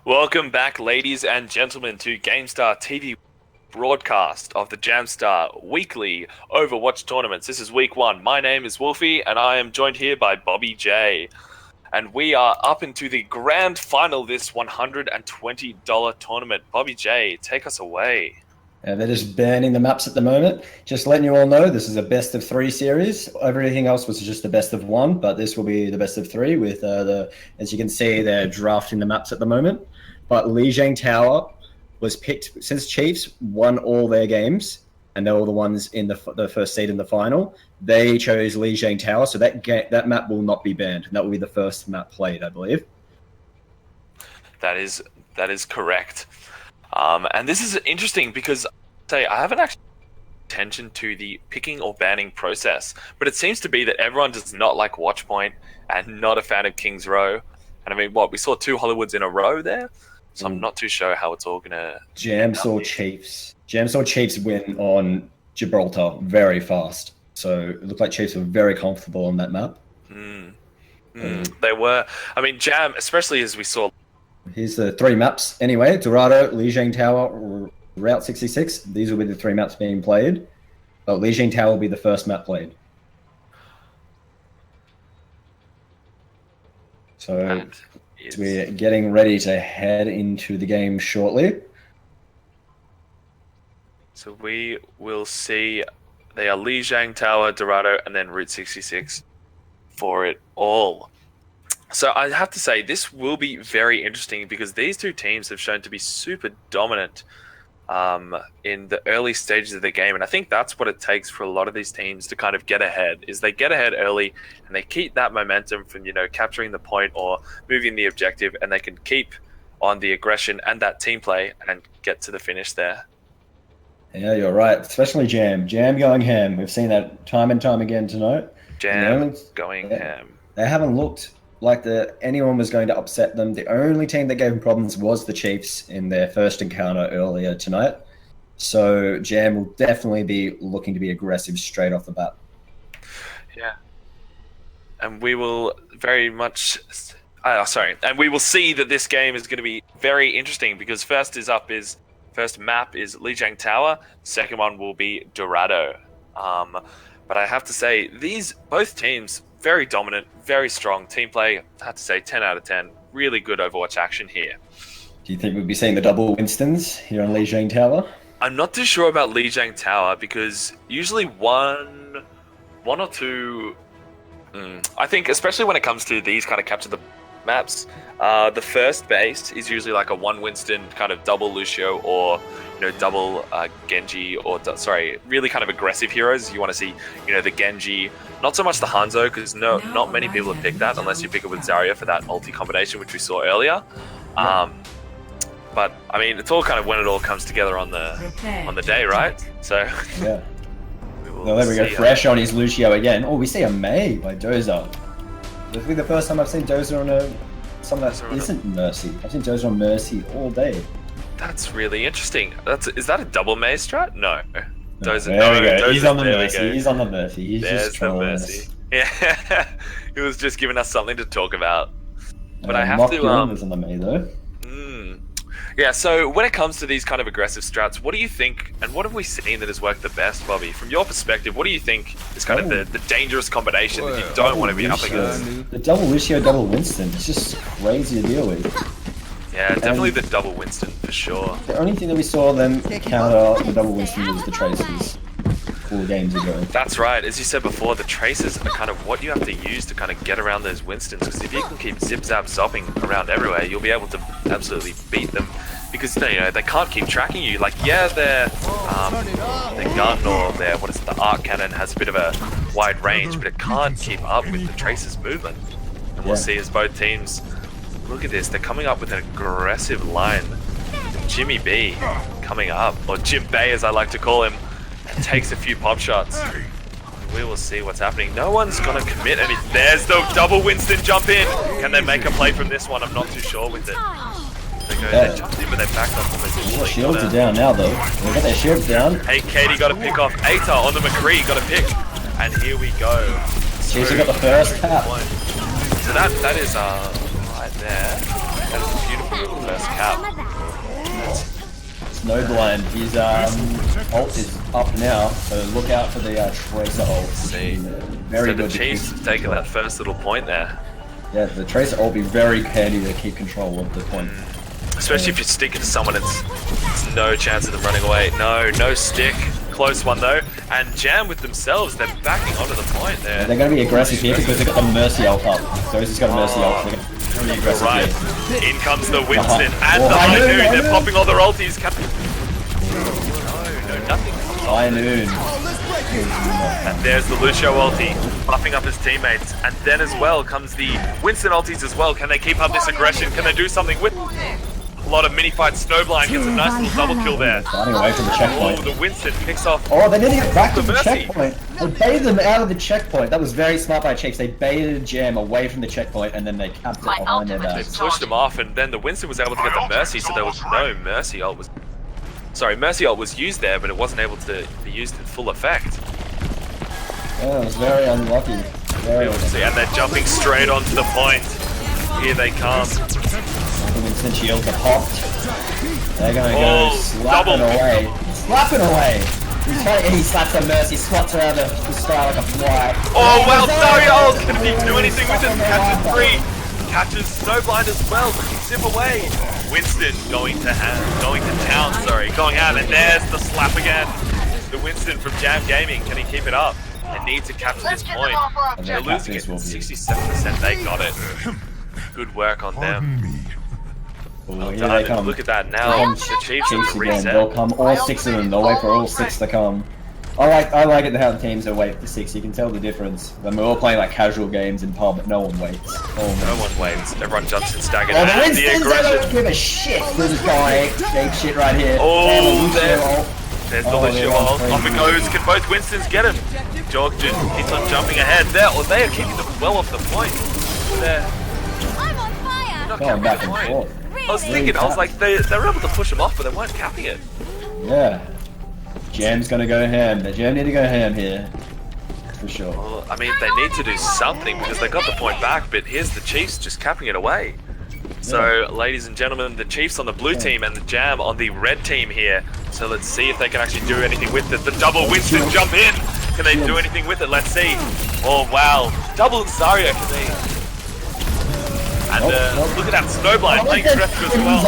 Welcome back, ladies and gentlemen, to GameStar TV broadcast of the JAMSTAH weekly Overwatch tournaments. This is week 1. My name is Wolfeeyyy, and I am joined here by BobbyJ. And we are up into the grand final this $120 tournament. BobbyJ, take us away. They're just banning the maps at the moment. Just letting you all know, this is a best of 3 series. Everything else was just a best of 1, but this will be the best of 3 with as you can see, they're drafting the maps at the moment. But Lijiang Tower was picked since Chiefs won all their games, and they were the ones in the first seed in the final. They chose Lijiang Tower, so that map will not be banned. That will be the first map played, I believe. That is correct. And this is interesting because I haven't actually paid attention to the picking or banning process, but it seems to be that everyone does not like Watchpoint and not a fan of Kings Row. And I mean, we saw 2 Hollywoods in a row there, so I'm not too sure how it's all gonna. Jams or Chiefs. Jams or Chiefs win on Gibraltar very fast, so it looked like Chiefs were very comfortable on that map. They were. I mean, Jam, especially as we saw. Here's the 3 maps. Anyway, Dorado, Lijiang Tower, Route 66. These will be the 3 maps being played. But Lijiang Tower will be the first map played. So we're getting ready to head into the game shortly. So we will see. They are Lijiang Tower, Dorado, and then Route 66 for it all. So I have to say, this will be very interesting because these 2 teams have shown to be super dominant in the early stages of the game. And I think that's what it takes for a lot of these teams to kind of get ahead, is they get ahead early and they keep that momentum from, capturing the point or moving the objective, and they can keep on the aggression and that team play and get to the finish there. Yeah, you're right. Especially Jam. Jam going ham. We've seen that time and time again tonight. Jam going ham. They haven't looked like anyone was going to upset them. The only team that gave them problems was the Chiefs in their first encounter earlier tonight. So Jam will definitely be looking to be aggressive straight off the bat. Yeah. And we will very much... And we will see that this game is going to be very interesting because first map is Lijiang Tower. Second one will be Dorado. But I have to say, both teams, very dominant, very strong team play. I have to say, 10 out of 10. Really good Overwatch action here. Do you think we'll be seeing the double Winstons here on Lijiang Tower? I'm not too sure about Lijiang Tower because usually one or two... I think, especially when it comes to these kind of capture the maps, the first base is usually like a 1 Winston kind of double Lucio or double Genji or really kind of aggressive heroes. You want to see the Genji, not so much the Hanzo, because not many people have picked that unless you pick it with Zarya for that multi combination which we saw earlier. But I mean, it's all kind of when it all comes together on the day, right? So yeah. Well, there we go. Fresh on his Lucio again. Oh, we see a Mei by Dozer. This will be the first time I've seen Dozer on something that isn't Mercy. I've seen Dozer on Mercy all day. That's really interesting. Is that a double Mei strat? No. Dozer, there we go. He's on the Mercy. He's on the Mercy. He's There's just trolling us. Yeah. He was just giving us something to talk about. But I have Mock to... was on the Mei, though. Yeah, so when it comes to these kind of aggressive strats, what do you think, and what have we seen that has worked the best, Bobby? From your perspective, what do you think is kind of the dangerous combination that you don't want to be up against? The double Lucio, double Winston. It's just crazy to deal with. Yeah, definitely the double Winston, for sure. The only thing that we saw them counter the double Winston was the Traces 4 games ago. That's right. As you said before, the Traces are kind of what you have to use to kind of get around those Winstons, because if you can keep zip-zap zopping around everywhere, you'll be able to absolutely beat them. Because they can't keep tracking you. Like, yeah, their gun or the arc cannon has a bit of a wide range, but it can't keep up with the Tracer's movement. And we'll see as both teams, look at this, they're coming up with an aggressive line. Jimmy B coming up, or Jim Bay as I like to call him, and takes a few pop shots. We will see what's happening. No one's gonna commit anything. There's the double Winston jump in. Can they make a play from this one? I'm not too sure with it. They jumped in, but they backed up almost instantly. Shields are down now, though. They've got their shields down. Hey, Katie got to pick off Aetar on the McCree. Got to pick. And here we go. She's got the first tap. So that is right there. That is a beautiful First cap. Snowblind, his ult is up now, so look out for the Tracer ult. See. Very So good. the Chiefs have taken that first little point there. Yeah, the Tracer ult will be very handy to keep control of the point. Especially if you're sticking to someone, it's no chance of them running away. No stick. Close one though. And Jam with themselves, they're backing onto the point there. Yeah, they're going to be aggressive here because they've got the Mercy ult up. So he's just got a Mercy ult. So they're going to be aggressive here. In comes the Winston and the High Noon. They're popping all their ultis. No, nothing comes off. High Noon. And there's the Lucio ulti, buffing up his teammates. And then as well comes the Winston ultis as well. Can they keep up this aggression? Can they do something with a lot of mini fights? Snowblind gets a nice little double kill there. Starting away from the checkpoint. Oh, the Winston picks off. Oh, they need to get back to the Mercy. checkpoint. They baited them out of the checkpoint. That was very smart by Chiefs. They baited Jam away from the checkpoint and then they capped it behind their They backs. pushed him off, and then the Winston was able to get the Mercy, so there was no Mercy ult was. Sorry, Mercy ult was used there, but it wasn't able to be used in full effect. Yeah, it was very unlucky. Very unlucky. And they're jumping straight onto the point. Here they come. The Winston shields are popped. They're gonna Oh, go slapping double. away. Slapping away! He slaps a Mercy, swats around the sky like a fly. Oh well, Dario can he do anything with it? Catches free. Catches Snowblind as well. Zip away. Winston going to town, going out, and there's the slap again. The Winston from Jam Gaming, can he keep it up? They need to capture this point. They're losing it 67%, they got it. Good work on them. Ooh, here they come. Look at that now. The Chiefs have again. reset. They'll come, all six of them. They'll wait for all six to come. I like it how the teams are wait for six. You can tell the difference. When we're all playing like casual games in pub, no one waits. No one waits. Everyone jumps in staggered. Oh, the And the Winstons, they don't aggression. give a shit. They're just going ape shit right here. Oh, There's there's the Lucio ult. Off it goes. Can both Winstons get him? Jorg just keeps on jumping ahead. They are keeping them well off the point. They're not going capping back the and point. forth. I was thinking, I was like, they were able to push him off, but they weren't capping it. Yeah. Jam's gonna go ham. The Jam need to go ham here. For sure. Well, I mean, they need to do something because they got the point back, but here's the Chiefs just capping it away. So, ladies and gentlemen, the Chiefs on the blue team and the Jam on the red team here. So let's see if they can actually do anything with it. The double Winston jump in. Can they do anything with it? Let's see. Oh, wow. Double Zarya, can they... And look at that Snowblind playing Treffer as well.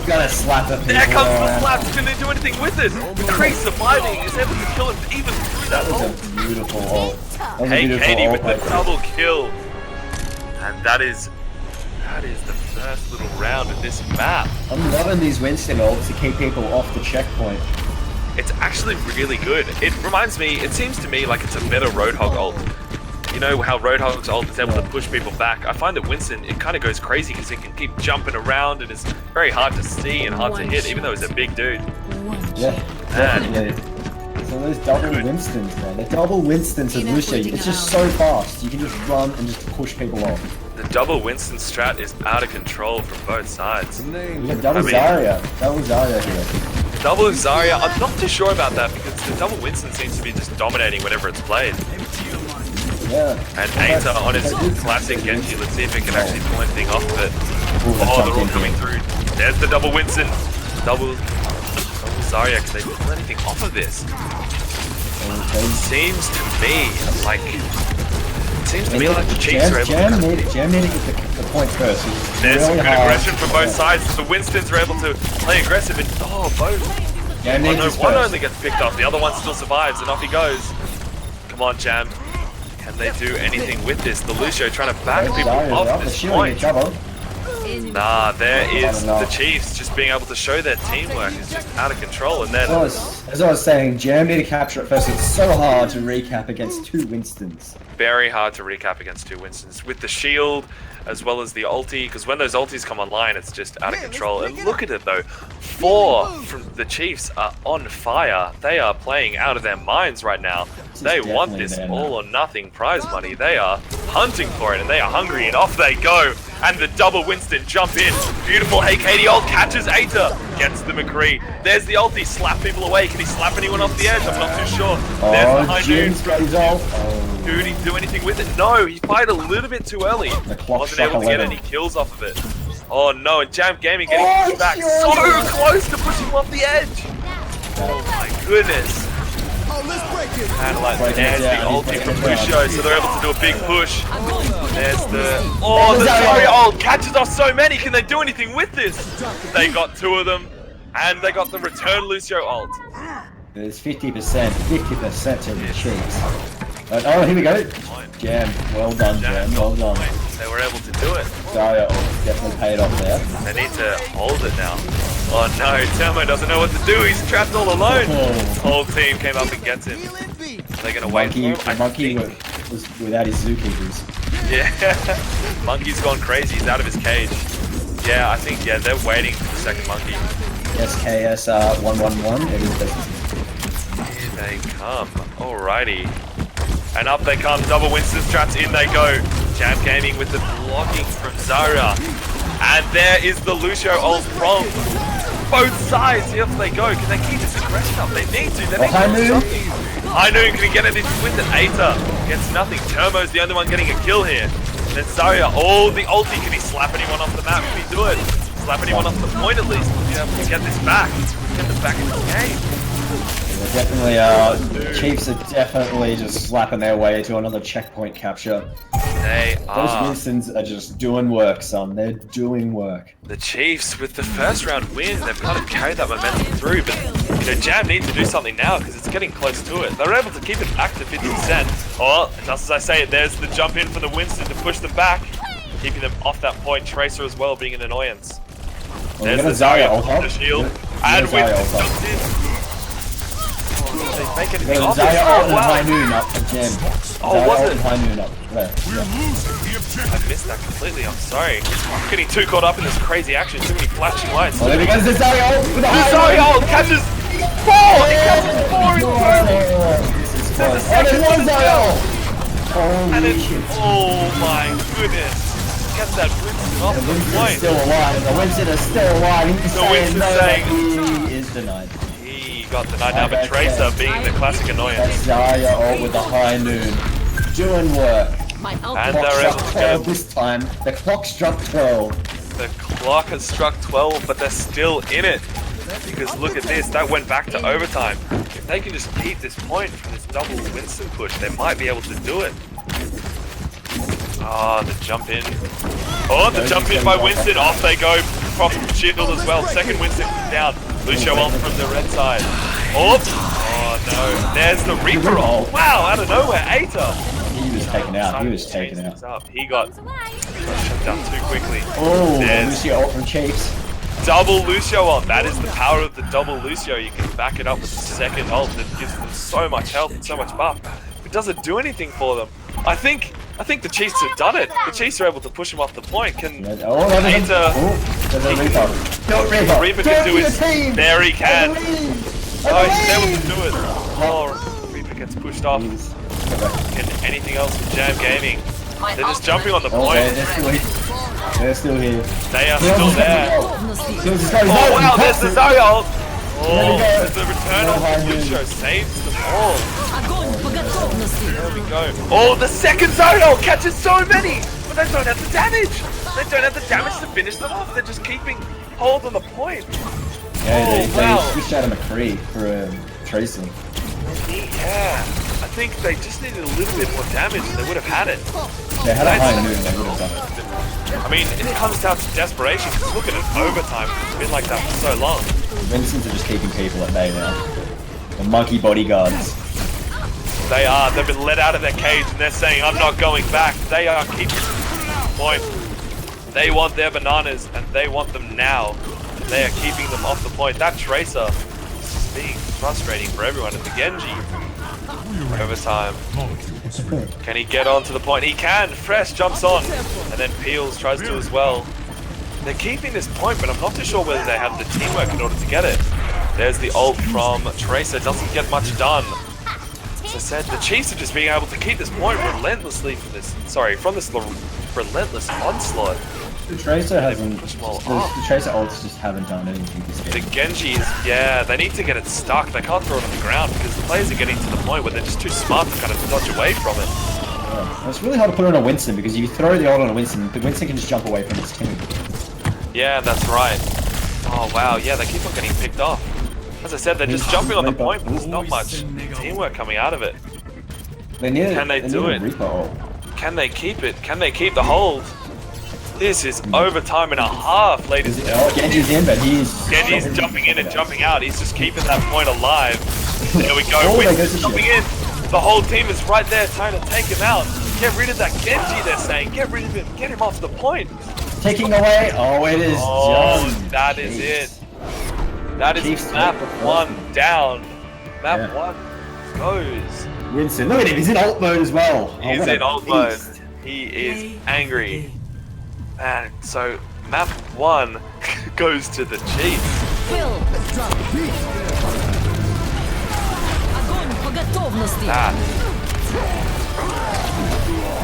Gonna slap him. There comes the slaps. Can they do anything with it? Cree surviving is able to kill him even through that That hole. was a beautiful ult. That was a Hey, beautiful Katie ult with the right there. double kill. And that is the first little round of this map. I'm loving these Winston ults to keep people off the checkpoint. It's actually really good. It reminds me, it seems to me like it's a better Roadhog ult. You know how Roadhog's ult is able to push people back? I find that Winston, it kind of goes crazy because it can keep jumping around and it's very hard to see and hard to hit, even though he's a big dude. Yeah, definitely. So those double Winstons, man. The double Winstons and Lucio, it's just so fast. You can just run and just push people off. The double Winston strat is out of control from both sides. Yeah, double Zarya. Double Zarya here. Double Zarya, I'm not too sure about that because the double Winston seems to be just dominating whenever it's played. Yeah. And Aetar on his classic Genji, let's see if it can actually pull anything off of it. Oh, they're all coming through. There's the double Winston. Double Zarya, can they pull anything off of this? It seems to me like the Chiefs are able Jam to... need to get the point first. There's some really good hard. aggression from both sides. The Winstons are able to play aggressive and both. Jam Oh needs no, his one first. only gets picked off, the other one still survives and off he goes. Come on, Jam. Can they do anything with this? The Lucio trying to back people off this point. Nah, there is the Chiefs just being able to show their teamwork is just out of control. And then, As I was saying, Jam need to capture it first. It's so hard to recap against two Winstons. very hard to recap against two Winstons with the shield as well as the ulti, because when those ultis come online, it's just out of control. And look at it though, 4 from the Chiefs are on fire. They are playing out of their minds right now. They want this all or nothing prize money. They are hunting for it and they are hungry, and off they go. And the double Winston jump in. Beautiful Hey Katie ult catches Aetar. Gets the McCree. There's the ulti. Slap people away. Can he slap anyone off the edge? I'm not too sure. There's the High Noon. Did he do anything with it? No, he fired a little bit too early. Wasn't able to get any kills off of it. Oh no, and Jam Gaming getting pushed back so close to pushing him off the edge. Oh my goodness. And like there's the ulti from Lucio, so they're able to do a big push. There's the the Zarya ult catches off so many. Can they do anything with this? They got 2 of them, and they got the return Lucio ult. There's 50% to the Chiefs. Oh, here we go. Jam, well done, Jam, well done. They were able to do it. Zarya ult definitely paid off there. They need to hold it now. Oh no, Thermo doesn't know what to do. He's trapped all alone. His whole team came up and gets him. They're gonna wait for him. Monkey was without his zookeepers. Yeah, Monkey's gone crazy. He's out of his cage. Yeah, I think they're waiting for the second Monkey. SKS 111. It is business. Here they come. Alrighty. And up they come. Double Winston's traps. In they go. Jam Gaming with the blocking from Zarya. And there is the Lucio ult from both sides. Here they go. Can they keep this aggression up? They need to. They need to do something. High Noon can get it with it. Aetar gets nothing. Turmo's the only one getting a kill here. And then Zarya, the ulti. Can he slap anyone off the map? Can he do it? Slap anyone off the point at least. We'll be able to get this back. Get them back into the game. Definitely, Chiefs are definitely just slapping their way to another checkpoint capture. They are. Those Winstons are just doing work, son. They're doing work. The Chiefs, with the first round win, they've kind of carried that momentum through, but Jam needs to do something now because it's getting close to it. They're able to keep it back to 50%. Oh, just as I say it, there's the jump in for the Winston to push them back, keeping them off that point. Tracer as well being an annoyance. Well, there's the Zarya ult the shield, and Winston jumps in. They make anything of this. Oh, wow. High Noon up again. Oh, was it? High Noon up. Yeah. I missed that completely, I'm sorry. I'm getting too caught up in this crazy action, too many flashing lights. Oh, there he goes, the Zarya ult with the Zarya ult catches 4! He catches 4 in a row! Then the second one as well! And then, oh my goodness. Gets that Winston off the point. Still alive. The Winston is still alive. The Winston's saying he is denied. Got denied now, but Tracer being the classic annoyance. That's Zarya ult with the High Noon. Doing work. And they're able to get him. This time. The clock struck 12. The clock has struck 12, but they're still in it. Because look at this, that went back to overtime. If they can just keep this point from this double Winston push, they might be able to do it. Ah, the jump in. Oh, the jump in by Winston. Off they go. Prof shield as well. Second Winston down. Lucio ult from the red side. Oh no. There's the Reaper ult. Wow, out of nowhere. Aetar. He was taken out. He was taken out. He got shut down too quickly. Oh, Lucio ult from Chiefs. Double Lucio ult. That is the power of the double Lucio. You can back it up with the second ult that gives them so much health and so much buff. It doesn't do anything for them. I think the Chiefs have done it. The Chiefs are able to push him off the point. Can Aetar... Reaper can do it. There he can. Oh, he's able to do it. Oh, Reaper gets pushed off. Can anything else from Jam Gaming? They're just jumping on the point. They're still here. They are still there. Oh wow, there's the Zarya ult. Oh, there's the return of Lucio. Saves them all. There we go. Oh, the second Zarya ult catches so many, but they don't have the damage. They don't have the damage to finish them off. They're just keeping hold on the point. Yeah, they switched out of McCree for Tracer. Yeah, I think they just needed a little bit more damage and they would have had it. They had a High Noon, they would have done it. I mean, it comes down to desperation, because look at it, overtime. It's been like that for so long. Vincent's are just keeping people at bay now. The monkey bodyguards. They are. They've been let out of their cage and they're saying, I'm not going back. They are keeping the point. They want their bananas and they want them now. They are keeping them off the point. That Tracer is being frustrating for everyone. And the Genji, overtime. Can he get onto the point? He can! Fresh jumps on. And then Peels tries to as well. They're keeping this point, but I'm not too sure whether they have the teamwork in order to get it. There's the ult from Tracer. Doesn't get much done. As I said, the Chiefs are just being able to keep this point relentlessly from this relentless onslaught. The Tracer hasn't. The Tracer ults just haven't done anything this game. The Genji is, yeah, they need to get it stuck. They can't throw it on the ground because the players are getting to the point where they're just too smart to kind of dodge away from it. Yeah. It's really hard to put on a Winston because if you throw the ult on a Winston, the Winston can just jump away from its team. Yeah, that's right. Oh wow, yeah, they keep on getting picked off. As I said, they're just jumping on the point, but there's not much teamwork coming out of it. Can they do it? Can they keep it? Can they keep the hold? This is overtime and a half, ladies and gentlemen. Genji's in, but Genji's jumping in and jumping out. He's just keeping that point alive. There we go. Jumping in. The whole team is right there trying to take him out. Get rid of that Genji, they're saying. Get rid of him. Get him off the point. Taking away. Oh, it is done. That is it. That is map 1 down. Map 1 goes. Winston, look at him. He's in alt mode as well. He's in alt mode. He is angry. And so map 1 goes to the Chiefs.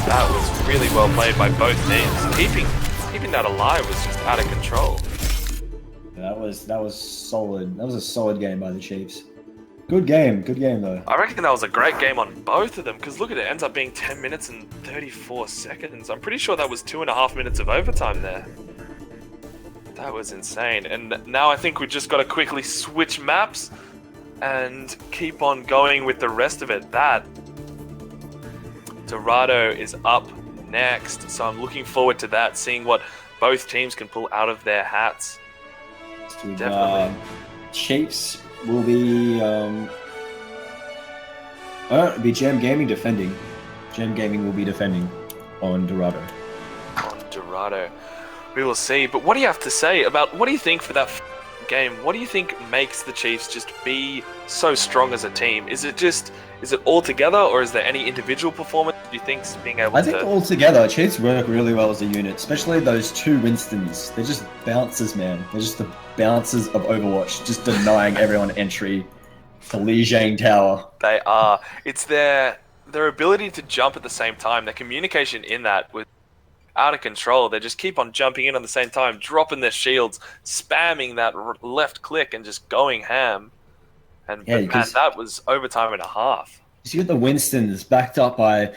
That was really well played by both teams. Keeping that alive was just out of control. That was solid. That was a solid game by the Chiefs. Good game though. I reckon that was a great game on both of them, because look at it, ends up being 10 minutes and 34 seconds. I'm pretty sure that was 2.5 minutes of overtime there. That was insane. And now I think we just got to quickly switch maps and keep on going with the rest of it. That Dorado is up next, so I'm looking forward to that, seeing what both teams can pull out of their hats. Definitely. Chiefs will be it'll be Jam Gaming defending. Jam Gaming will be defending on Dorado. On Dorado. We will see. But what do you have to say about, what do you think for that game? What do you think makes the Chiefs just be so strong as a team? Is it all together, or is there any individual performance do you think's being able to... I think all together, Chiefs work really well as a unit, especially those two Winstons. They're just bouncers, man. They're just the bouncers of Overwatch, just denying everyone entry to Li Jiang Tower. They are. It's their ability to jump at the same time. Their communication in that was out of control. They just keep on jumping in on the same time, dropping their shields, spamming that left click and just going ham. And man, that was overtime and a half. You got the Winstons backed up by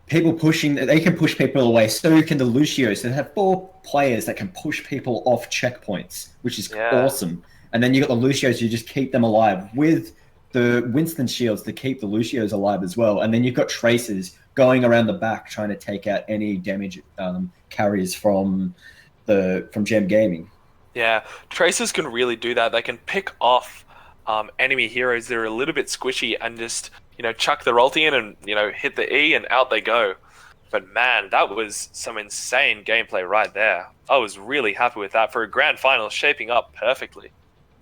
people pushing. They can push people away. So can the Lucios. They have 4 players that can push people off checkpoints, which is awesome. And then you got the Lucios who just keep them alive with the Winston shields to keep the Lucios alive as well. And then you've got Tracers going around the back trying to take out any damage carries from Gem Gaming. Yeah, Tracers can really do that. They can pick off enemy heroes that are a little bit squishy and just, chuck their ulti in and, hit the E and out they go. But man, that was some insane gameplay right there. I was really happy with that for a grand final, shaping up perfectly.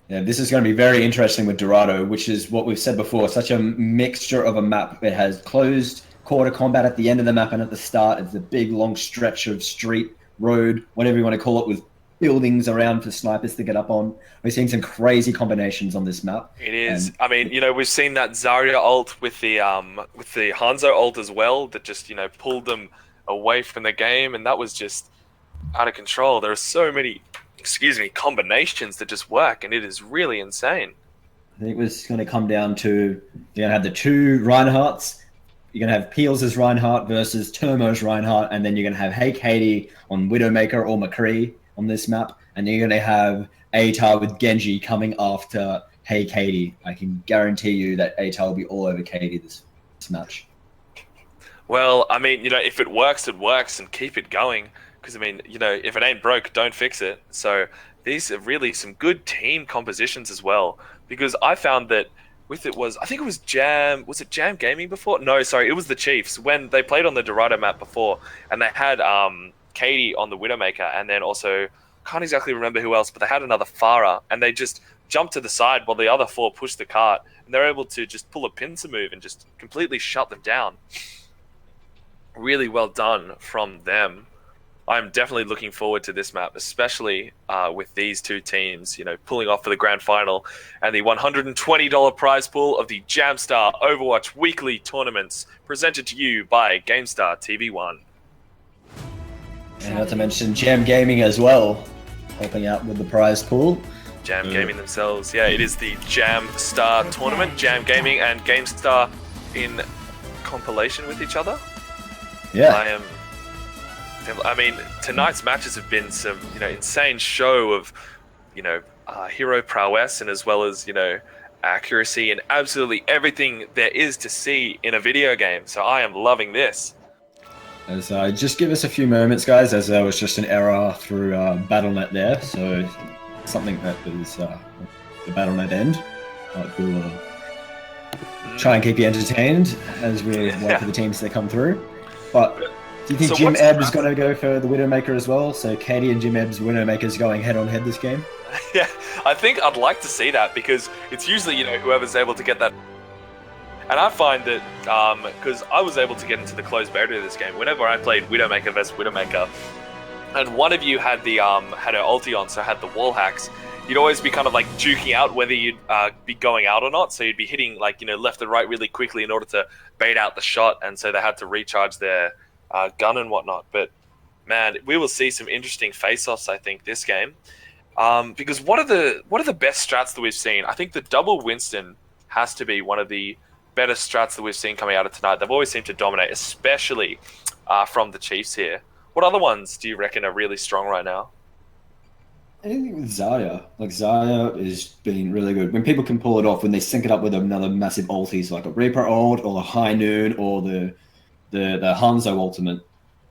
Yeah, this is going to be very interesting with Dorado, which is what we've said before, such a mixture of a map. It has closed quarter combat at the end of the map and at the start. It's a big, long stretch of street, road, whatever you want to call it, with buildings around for snipers to get up on. We're seeing some crazy combinations on this map. It is. I mean, we've seen that Zarya ult with the Hanzo ult as well, that just, pulled them away from the game, and that was just out of control. There are so many, combinations that just work, and it is really insane. I think it was going to come down to, you're going to have the 2 Reinhardts. You're going to have Peels as Reinhardt versus Termo's Reinhardt, and then you're going to have Hey Katie on Widowmaker or McCree on this map, and you're going to have Aetar with Genji coming after Hey Katie. I can guarantee you that Aetar will be all over Katie this match. Well, I mean, if it works, and keep it going. Because, I mean, if it ain't broke, don't fix it. So these are really some good team compositions as well. Because I found that I think it was Jam Gaming before? No, sorry, it was the Chiefs. When they played on the Dorado map before, and they had Katie on the Widowmaker, and then also, can't exactly remember who else, but they had another Farah, and they just jumped to the side while the other 4 pushed the cart, and they're able to just pull a pincer move and just completely shut them down. Really well done from them. I'm definitely looking forward to this map, especially with these 2 teams, pulling off for the grand final and the $120 prize pool of the JAMSTAH Overwatch weekly tournaments, presented to you by GameStar TV1. And not to mention Jam Gaming as well, helping out with the prize pool. Jam Gaming themselves, yeah, it is the JAMSTAH tournament. Jam Gaming and GameStar in compilation with each other. Yeah. I am I mean, tonight's matches have been some, insane show of, hero prowess, and as well as, accuracy and absolutely everything there is to see in a video game. So I am loving this. As just give us a few moments, guys, as there was just an error through BattleNet there. So something that was the BattleNet end. We'll try and keep you entertained as we wait for the teams that come through. But do you think Jim Ebb is going to go for the Widowmaker as well? So Katie and Jim Ebb's Widowmakers going head-on-head this game? Yeah, I think I'd like to see that, because it's usually, whoever's able to get that. And I find that, because I was able to get into the closed beta of this game, whenever I played Widowmaker versus Widowmaker, and one of you had the had her ulti on, so had the wall hacks, you'd always be kind of like duking out whether you'd be going out or not. So you'd be hitting like, left and right really quickly in order to bait out the shot, and so they had to recharge their gun and whatnot. But man, we will see some interesting face-offs, I think, this game. Because what are the best strats that we've seen? I think the double Winston has to be one of the better strats that we've seen coming out of tonight. They've always seemed to dominate, especially from the Chiefs here. What other ones do you reckon are really strong right now? Anything with Zarya. Like, Zarya is being really good. When people can pull it off, when they sync it up with another massive ulti, so like a Reaper ult, or a High Noon, or the Hanzo ultimate.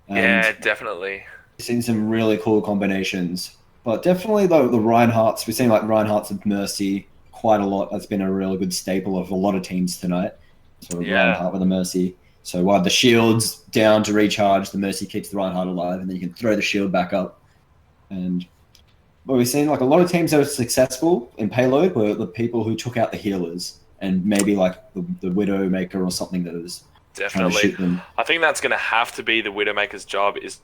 Yeah, definitely. We've seen some really cool combinations. But definitely, though, the Reinhardts, we've seen like Reinhardts with Mercy quite a lot. That's been a real good staple of a lot of teams tonight. So Reinhardt with a Mercy. So while the shield's down to recharge, the Mercy keeps the Reinhardt alive, and then you can throw the shield back up. But we've seen like a lot of teams that were successful in payload were the people who took out the healers, and maybe like the Widowmaker or something that was definitely. trying to shoot them. I think that's going to have to be the Widowmaker's job, is